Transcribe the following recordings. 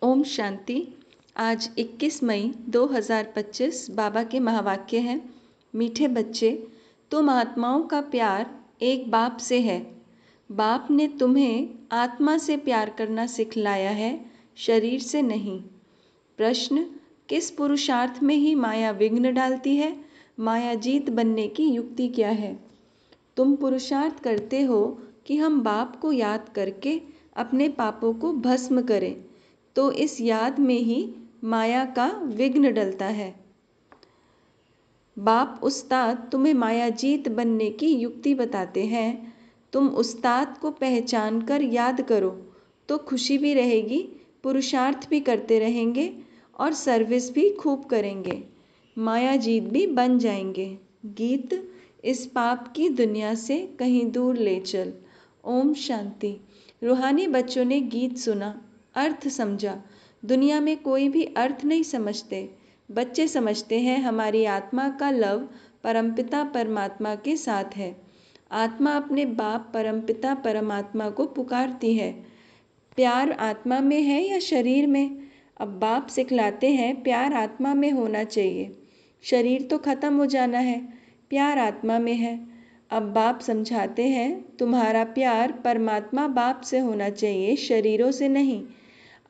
ओम शांति। आज 21 मई 2025 बाबा के महावाक्य हैं। मीठे बच्चे, तुम आत्माओं का प्यार एक बाप से है। बाप ने तुम्हें आत्मा से प्यार करना सिखलाया है, शरीर से नहीं। प्रश्न, किस पुरुषार्थ में ही माया विघ्न डालती है? माया जीत बनने की युक्ति क्या है? तुम पुरुषार्थ करते हो कि हम बाप को याद करके अपने पापों को भस्म करें, तो इस याद में ही माया का विघ्न डलता है। बाप उस्ताद तुम्हें माया जीत बनने की युक्ति बताते हैं। तुम उस्ताद को पहचान कर याद करो तो खुशी भी रहेगी, पुरुषार्थ भी करते रहेंगे और सर्विस भी खूब करेंगे, माया जीत भी बन जाएंगे। गीत, इस पाप की दुनिया से कहीं दूर ले चल। ओम शांति। रूहानी बच्चों ने गीत सुना, अर्थ समझा। दुनिया में कोई भी अर्थ नहीं समझते। बच्चे समझते हैं हमारी आत्मा का लव परमपिता परमात्मा के साथ है। आत्मा अपने बाप परमपिता परमात्मा को पुकारती है। प्यार आत्मा में है या शरीर में? अब बाप सिखलाते हैं प्यार आत्मा में होना चाहिए। शरीर तो खत्म हो जाना है, प्यार आत्मा में है। अब बाप समझाते हैं तुम्हारा प्यार परमात्मा बाप से होना चाहिए, शरीरों से नहीं।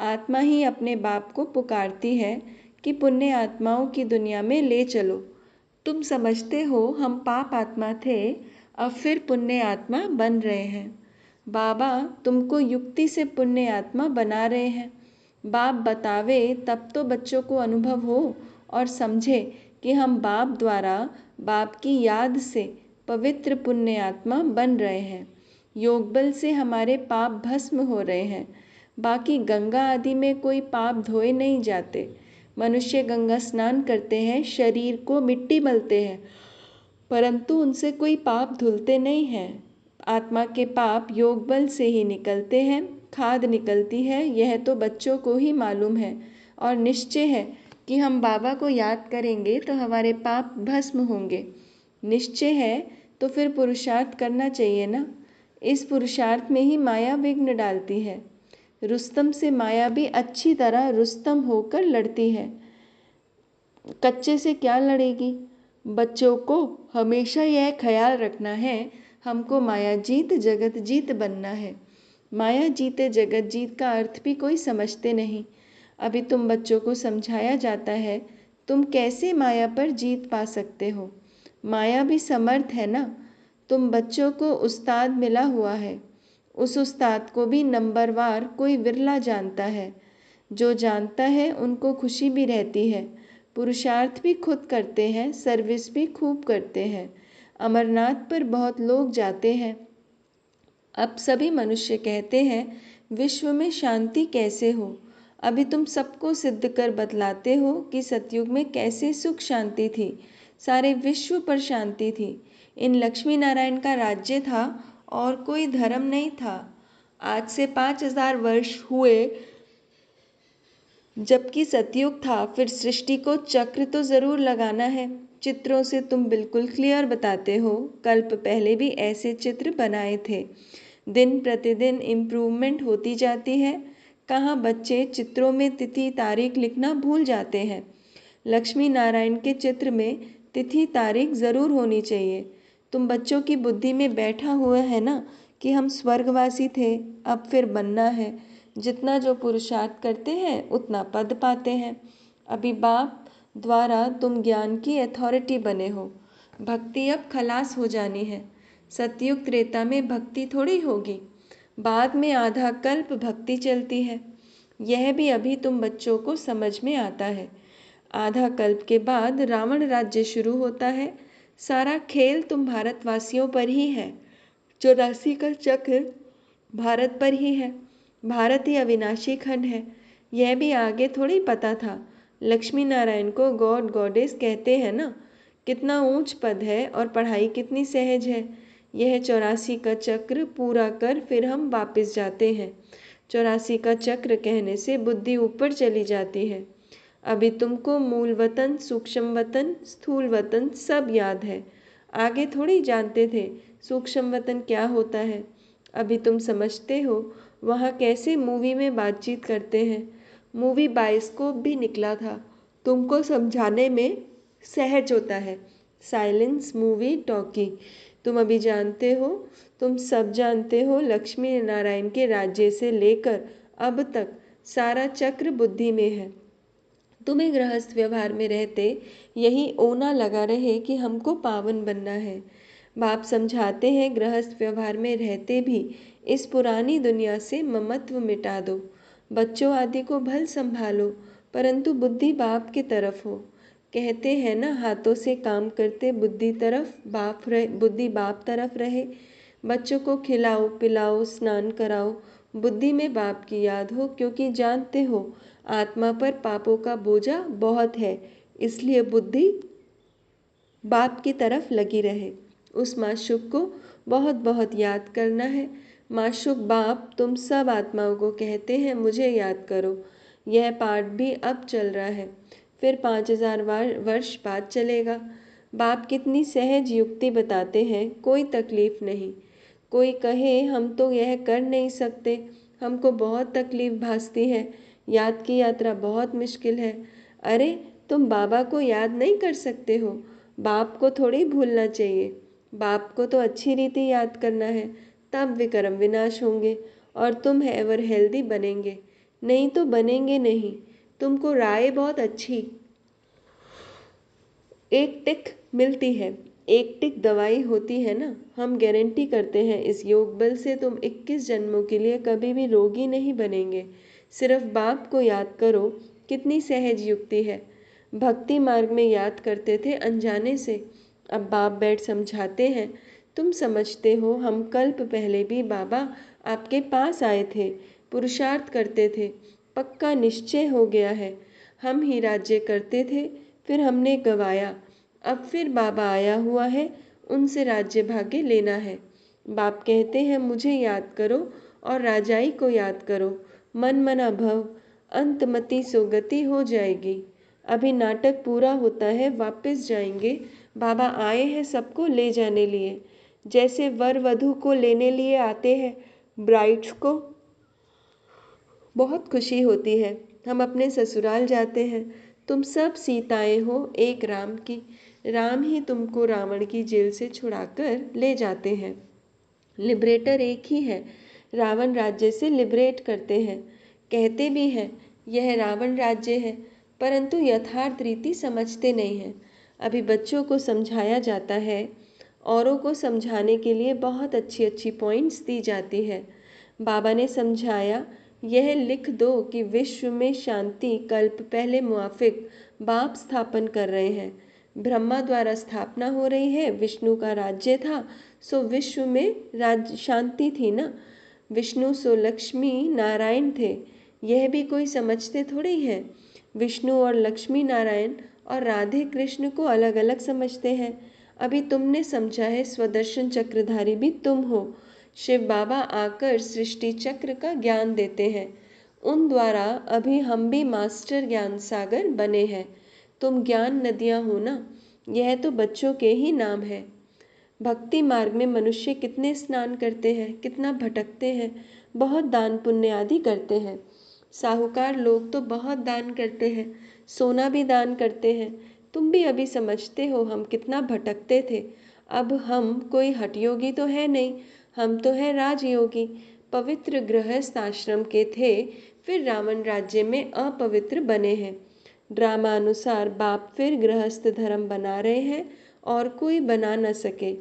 आत्मा ही अपने बाप को पुकारती है कि पुण्य आत्माओं की दुनिया में ले चलो। तुम समझते हो हम पाप आत्मा थे, अब फिर पुण्य आत्मा बन रहे हैं। बाबा तुमको युक्ति से पुण्य आत्मा बना रहे हैं। बाप बतावे तब तो बच्चों को अनुभव हो और समझे कि हम बाप द्वारा, बाप की याद से पवित्र पुण्य आत्मा बन रहे हैं। योग बल से हमारे पाप भस्म हो रहे हैं। बाकी गंगा आदि में कोई पाप धोए नहीं जाते। मनुष्य गंगा स्नान करते हैं, शरीर को मिट्टी मलते हैं, परंतु उनसे कोई पाप धुलते नहीं हैं। आत्मा के पाप योग बल से ही निकलते हैं, खाद निकलती है, यह तो बच्चों को ही मालूम है और निश्चय है कि हम बाबा को याद करेंगे तो हमारे पाप भस्म होंगे। निश्चय है तो फिर पुरुषार्थ करना चाहिए ना। इस पुरुषार्थ में ही माया विघ्न डालती है। रुस्तम से माया भी अच्छी तरह रुस्तम होकर लड़ती है, कच्चे से क्या लड़ेगी। बच्चों को हमेशा यह ख्याल रखना है हमको माया जीत जगत जीत बनना है। माया जीते जगत जीत का अर्थ भी कोई समझते नहीं। अभी तुम बच्चों को समझाया जाता है तुम कैसे माया पर जीत पा सकते हो। माया भी समर्थ है ना। तुम बच्चों को उस्ताद मिला हुआ है, उस उस्ताद को भी नंबरवार कोई विरला जानता है। जो जानता है उनको खुशी भी रहती है, पुरुषार्थ भी खुद करते हैं, सर्विस भी खूब करते हैं। अमरनाथ पर बहुत लोग जाते हैं। अब सभी मनुष्य कहते हैं विश्व में शांति कैसे हो। अभी तुम सबको सिद्ध कर बतलाते हो कि सतयुग में कैसे सुख शांति थी, सारे विश्व पर शांति थी। इन लक्ष्मी नारायण का राज्य था और कोई धर्म नहीं था। आज से 5000 वर्ष हुए जबकि सतयुग था, फिर सृष्टि को चक्र तो जरूर लगाना है। चित्रों से तुम बिल्कुल क्लियर बताते हो, कल्प पहले भी ऐसे चित्र बनाए थे। दिन प्रतिदिन इम्प्रूवमेंट होती जाती है। कहाँ बच्चे चित्रों में तिथि तारीख लिखना भूल जाते हैं। लक्ष्मी नारायण के चित्र में तिथि तारीख जरूर होनी चाहिए। तुम बच्चों की बुद्धि में बैठा हुआ है ना कि हम स्वर्गवासी थे, अब फिर बनना है। जितना जो पुरुषार्थ करते हैं उतना पद पाते हैं। अभी बाप द्वारा तुम ज्ञान की अथॉरिटी बने हो। भक्ति अब खलास हो जानी है। सतयुग त्रेता में भक्ति थोड़ी होगी, बाद में आधा कल्प भक्ति चलती है। यह भी अभी तुम बच्चों को समझ में आता है। आधा कल्प के बाद रावण राज्य शुरू होता है। सारा खेल तुम भारतवासियों पर ही है। 84 का चक्र भारत पर ही है। भारत ही अविनाशी खंड है। यह भी आगे थोड़ी पता था। लक्ष्मी नारायण को गॉड गॉडेस कहते हैं ना। कितना ऊंच पद है और पढ़ाई कितनी सहज है। यह 84 का चक्र पूरा कर फिर हम वापस जाते हैं। 84 का चक्र कहने से बुद्धि ऊपर चली जाती है। अभी तुमको मूल वतन, सूक्ष्म वतन, स्थूल वतन सब याद है। आगे थोड़ी जानते थे सूक्ष्म वतन क्या होता है। अभी तुम समझते हो वहाँ कैसे मूवी में बातचीत करते हैं। मूवी बायोस्कोप भी निकला था। तुमको समझाने में सहज होता है। Silence movie talkie. तुम अभी जानते हो, तुम सब जानते हो, लक्ष्मी नारायण के राज्य से लेकर अब तक सारा चक्र बुद्धि में है। तुम्हें गृहस्थ व्यवहार में रहते यही ओना लगा रहे कि हमको पावन बनना है। बाप समझाते हैं गृहस्थ व्यवहार में रहते भी इस पुरानी दुनिया से ममत्व मिटा दो। बच्चों आदि को भल संभालो, परंतु बुद्धि बाप की तरफ हो। कहते हैं ना, हाथों से काम करते बुद्धि बाप तरफ रहे। बच्चों को खिलाओ पिलाओ स्नान कराओ, बुद्धि में बाप की याद हो, क्योंकि जानते हो आत्मा पर पापों का बोझा बहुत है, इसलिए बुद्धि बाप की तरफ लगी रहे। उस माशूक को बहुत बहुत याद करना है। माशूक बाप तुम सब आत्माओं को कहते हैं मुझे याद करो। यह पाठ भी अब चल रहा है, फिर 5000 वर्ष बाद चलेगा। बाप कितनी सहज युक्ति बताते हैं, कोई तकलीफ नहीं। कोई कहे हम तो यह कर नहीं सकते, हमको बहुत तकलीफ भासती है, याद की यात्रा बहुत मुश्किल है। अरे तुम बाबा को याद नहीं कर सकते हो, बाप को थोड़ी भूलना चाहिए। बाप को तो अच्छी रीति याद करना है, तब विक्रम विनाश होंगे और तुम एवर हेल्दी बनेंगे, नहीं तो बनेंगे नहीं। तुमको राय बहुत अच्छी एक टिक मिलती है, एक टिक दवाई होती है ना। हम गारंटी करते हैं इस योग बल से तुम 21 जन्मों के लिए कभी भी रोगी नहीं बनेंगे। सिर्फ बाप को याद करो, कितनी सहज युक्ति है। भक्ति मार्ग में याद करते थे अनजाने से, अब बाप बैठ समझाते हैं। तुम समझते हो हम कल्प पहले भी बाबा आपके पास आए थे, पुरुषार्थ करते थे, पक्का निश्चय हो गया है। हम ही राज्य करते थे, फिर हमने गवाया, अब फिर बाबा आया हुआ है, उनसे राज्य भाग्य लेना है। बाप कहते हैं मुझे याद करो और राजाई को याद करो। मन मना भव, अंतमति सोगति हो जाएगी। अभी नाटक पूरा होता है, वापस जाएंगे। बाबा आए हैं सबको ले जाने लिए, जैसे वर वधू को लेने लिए आते हैं। ब्राइड्स को बहुत खुशी होती है, हम अपने ससुराल जाते हैं। तुम सब सीताएं हो एक राम की, राम ही तुमको रावण की जेल से छुड़ाकर ले जाते हैं। लिबरेटर एक ही है, रावण राज्य से लिबरेट करते हैं। कहते भी हैं यह रावण राज्य है, परंतु यथार्थ रीति समझते नहीं हैं। अभी बच्चों को समझाया जाता है, औरों को समझाने के लिए बहुत अच्छी अच्छी पॉइंट्स दी जाती है। बाबा ने समझाया, यह लिख दो कि विश्व में शांति कल्प पहले मुआफिक बाप स्थापन कर रहे हैं। ब्रह्मा द्वारा स्थापना हो रही है, विष्णु का राज्य था, सो विश्व में राज्य शांति थी ना। विष्णु सो लक्ष्मी नारायण थे, यह भी कोई समझते थोड़ी है। विष्णु और लक्ष्मी नारायण और राधे कृष्ण को अलग अलग समझते हैं। अभी तुमने समझा है स्वदर्शन चक्रधारी भी तुम हो। शिव बाबा आकर सृष्टि चक्र का ज्ञान देते हैं, उन द्वारा अभी हम भी मास्टर ज्ञान सागर बने हैं। तुम ज्ञान नदियाँ हो ना, यह तो बच्चों के ही नाम है। भक्ति मार्ग में मनुष्य कितने स्नान करते हैं, कितना भटकते हैं, बहुत दान पुण्य आदि करते हैं। साहूकार लोग तो बहुत दान करते हैं, सोना भी दान करते हैं। तुम भी अभी समझते हो हम कितना भटकते थे। अब हम कोई हठयोगी तो है नहीं, हम तो है राजयोगी। पवित्र गृहस्थ आश्रम के थे, फिर रावण राज्य में अपवित्र बने हैं। ड्रामा अनुसार बाप फिर गृहस्थ धर्म बना रहे हैं और कोई बना न सके।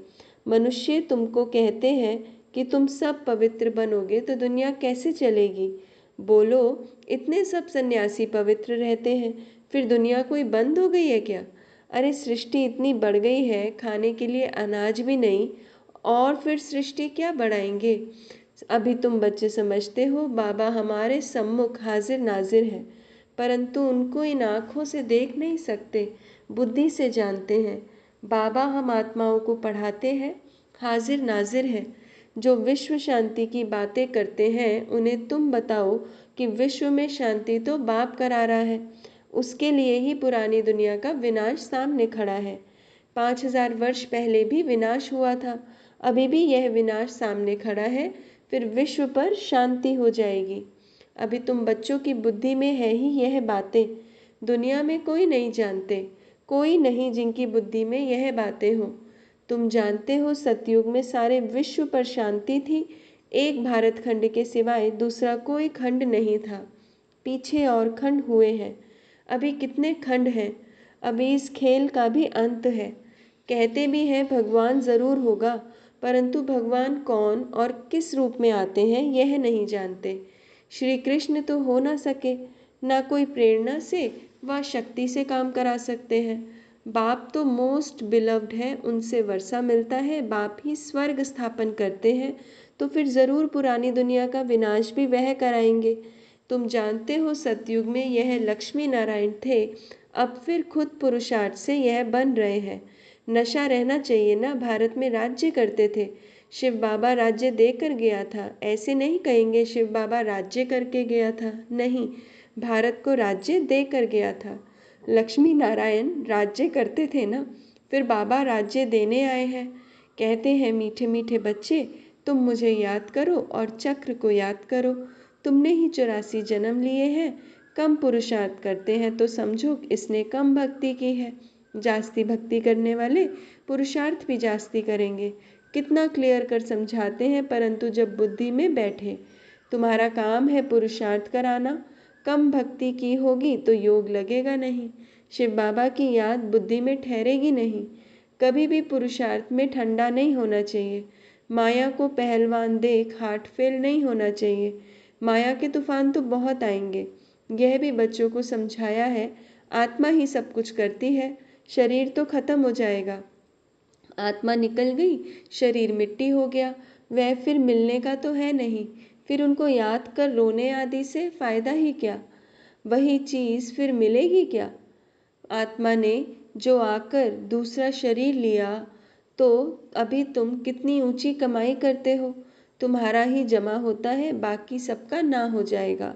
मनुष्य तुमको कहते हैं कि तुम सब पवित्र बनोगे तो दुनिया कैसे चलेगी। बोलो, इतने सब सन्यासी पवित्र रहते हैं, फिर दुनिया कोई बंद हो गई है क्या। अरे सृष्टि इतनी बढ़ गई है, खाने के लिए अनाज भी नहीं, और फिर सृष्टि क्या बढ़ाएंगे। अभी तुम बच्चे समझते हो बाबा हमारे सम्मुख हाजिर नाजिर है, परंतु उनको इन आँखों से देख नहीं सकते, बुद्धि से जानते हैं। बाबा हम आत्माओं को पढ़ाते हैं, हाजिर नाजिर है। जो विश्व शांति की बातें करते हैं उन्हें तुम बताओ कि विश्व में शांति तो बाप करा रहा है, उसके लिए ही पुरानी दुनिया का विनाश सामने खड़ा है। 5000 वर्ष पहले भी विनाश हुआ था, अभी भी यह विनाश सामने खड़ा है, फिर विश्व पर शांति हो जाएगी। अभी तुम बच्चों की बुद्धि में है ही यह बातें। दुनिया में कोई नहीं जानते, कोई नहीं जिनकी बुद्धि में यह बातें हों। तुम जानते हो सतयुग में सारे विश्व पर शांति थी, एक भारत खंड के सिवाय दूसरा कोई खंड नहीं था। पीछे और खंड हुए हैं, अभी कितने खंड हैं। अभी इस खेल का भी अंत है। कहते भी हैं भगवान जरूर होगा, परंतु भगवान कौन और किस रूप में आते हैं यह नहीं जानते। श्री कृष्ण तो हो ना सके, ना कोई प्रेरणा से व शक्ति से काम करा सकते हैं। बाप तो मोस्ट बिलव्ड है, उनसे वर्षा मिलता है, बाप ही स्वर्ग स्थापन करते हैं, तो फिर जरूर पुरानी दुनिया का विनाश भी वह कराएंगे। तुम जानते हो सतयुग में यह लक्ष्मी नारायण थे, अब फिर खुद पुरुषार्थ से यह बन रहे हैं। नशा रहना चाहिए ना, भारत में राज्य करते थे। शिव बाबा राज्य देकर गया था, ऐसे नहीं कहेंगे शिव बाबा राज्य करके गया था, नहीं, भारत को राज्य देकर गया था। लक्ष्मी नारायण राज्य करते थे ना, फिर बाबा राज्य देने आए हैं। कहते हैं मीठे मीठे बच्चे, तुम मुझे याद करो और चक्र को याद करो। तुमने ही 84 जन्म लिए हैं। कम पुरुषार्थ करते हैं तो समझो इसने कम भक्ति की है। जास्ती भक्ति करने वाले पुरुषार्थ भी जास्ती करेंगे। कितना क्लियर कर समझाते हैं, परंतु जब बुद्धि में बैठे। तुम्हारा काम है पुरुषार्थ कराना, कम भक्ति की होगी तो योग लगेगा नहीं, शिव बाबा की याद बुद्धि में ठहरेगी नहीं। कभी भी पुरुषार्थ में ठंडा नहीं होना चाहिए। माया को पहलवान देख हार्ट फेल नहीं होना चाहिए। माया के तूफान तो बहुत आएंगे, यह भी बच्चों को समझाया है। आत्मा ही सब कुछ करती है, शरीर तो खत्म हो जाएगा। आत्मा निकल गई, शरीर मिट्टी हो गया, वह फिर मिलने का तो है नहीं। फिर उनको याद कर रोने आदि से फायदा ही क्या, वही चीज फिर मिलेगी क्या। आत्मा ने जो आकर दूसरा शरीर लिया, तो अभी तुम कितनी ऊंची कमाई करते हो, तुम्हारा ही जमा होता है, बाकी सबका ना हो जाएगा।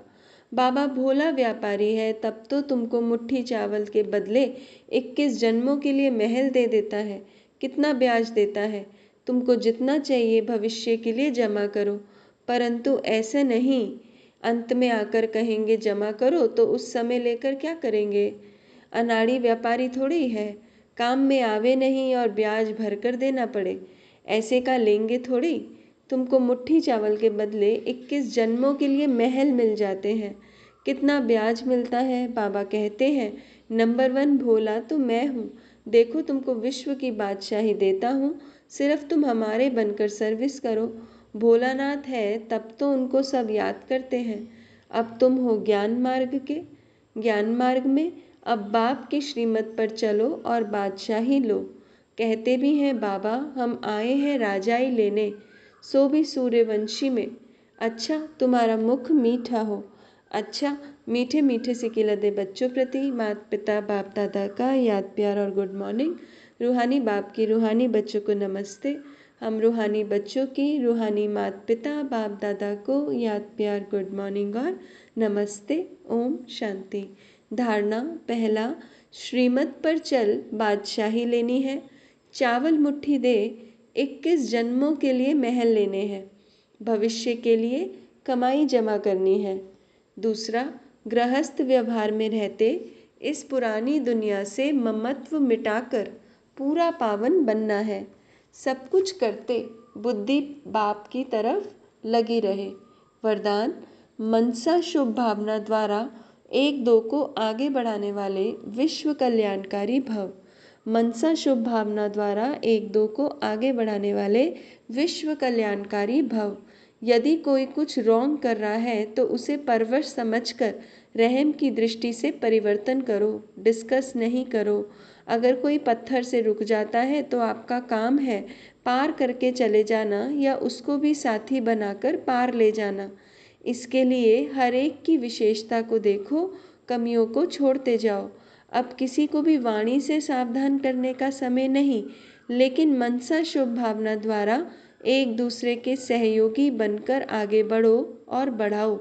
बाबा भोला व्यापारी है, तब तो तुमको मुट्ठी चावल के बदले 21 जन्मों के लिए महल दे देता है। कितना ब्याज देता है, तुमको जितना चाहिए भविष्य के लिए जमा करो। परंतु ऐसे नहीं, अंत में आकर कहेंगे जमा करो, तो उस समय लेकर क्या करेंगे। अनाड़ी व्यापारी थोड़ी है, काम में आवे नहीं और ब्याज भर कर देना पड़े, ऐसे का लेंगे थोड़ी। तुमको मुट्ठी चावल के बदले 21 जन्मों के लिए महल मिल जाते हैं। कितना ब्याज मिलता है। बाबा कहते हैं नंबर 1 भोला तो मैं हूँ, देखो तुमको विश्व की बादशाही देता हूँ, सिर्फ तुम हमारे बनकर सर्विस करो। भोलानाथ है तब तो उनको सब याद करते हैं। अब तुम हो ज्ञान मार्ग के, ज्ञान मार्ग में अब बाप की श्रीमत पर चलो और बादशाही लो। कहते भी हैं बाबा हम आए हैं राजाई लेने, सो भी सूर्यवंशी में। अच्छा तुम्हारा मुख मीठा हो। अच्छा, मीठे मीठे से खिलते बच्चों प्रति माता पिता बाप दादा का याद प्यार और गुड मॉर्निंग। रूहानी बाप की रूहानी बच्चों को नमस्ते। हम रूहानी बच्चों की रूहानी माता पिता बाप दादा को याद प्यार गुड मॉर्निंग और नमस्ते। ओम शांति। धारणा पहला, श्रीमत पर चल बादशाही लेनी है। चावल मुट्ठी दे, 21 जन्मों के लिए महल लेने हैं, भविष्य के लिए कमाई जमा करनी है। दूसरा, गृहस्थ व्यवहार में रहते इस पुरानी दुनिया से ममत्व मिटाकर पूरा पावन बनना है। सब कुछ करते बुद्धि बाप की तरफ लगी रहे। वरदान, मनसा शुभ भावना द्वारा एक दो को आगे बढ़ाने वाले विश्व कल्याणकारी भव। मनसा शुभ भावना द्वारा एक दो को आगे बढ़ाने वाले विश्व कल्याणकारी भव। यदि कोई कुछ रॉन्ग कर रहा है तो उसे परवश समझकर रहम की दृष्टि से परिवर्तन करो, डिस्कस नहीं करो। अगर कोई पत्थर से रुक जाता है तो आपका काम है पार करके चले जाना या उसको भी साथी बनाकर पार ले जाना। इसके लिए हर एक की विशेषता को देखो, कमियों को छोड़ते जाओ। अब किसी को भी वाणी से सावधान करने का समय नहीं, लेकिन मनसा शुभ भावना द्वारा एक दूसरे के सहयोगी बनकर आगे बढ़ो और बढ़ाओ,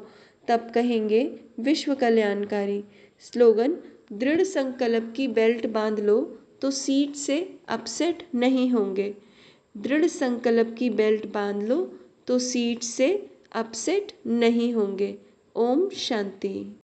तब कहेंगे विश्व कल्याणकारी। स्लोगन, दृढ़ संकल्प की बेल्ट बांध लो तो सीट से अपसेट नहीं होंगे। दृढ़ संकल्प की बेल्ट बांध लो तो सीट से अपसेट नहीं होंगे। ओम शांति।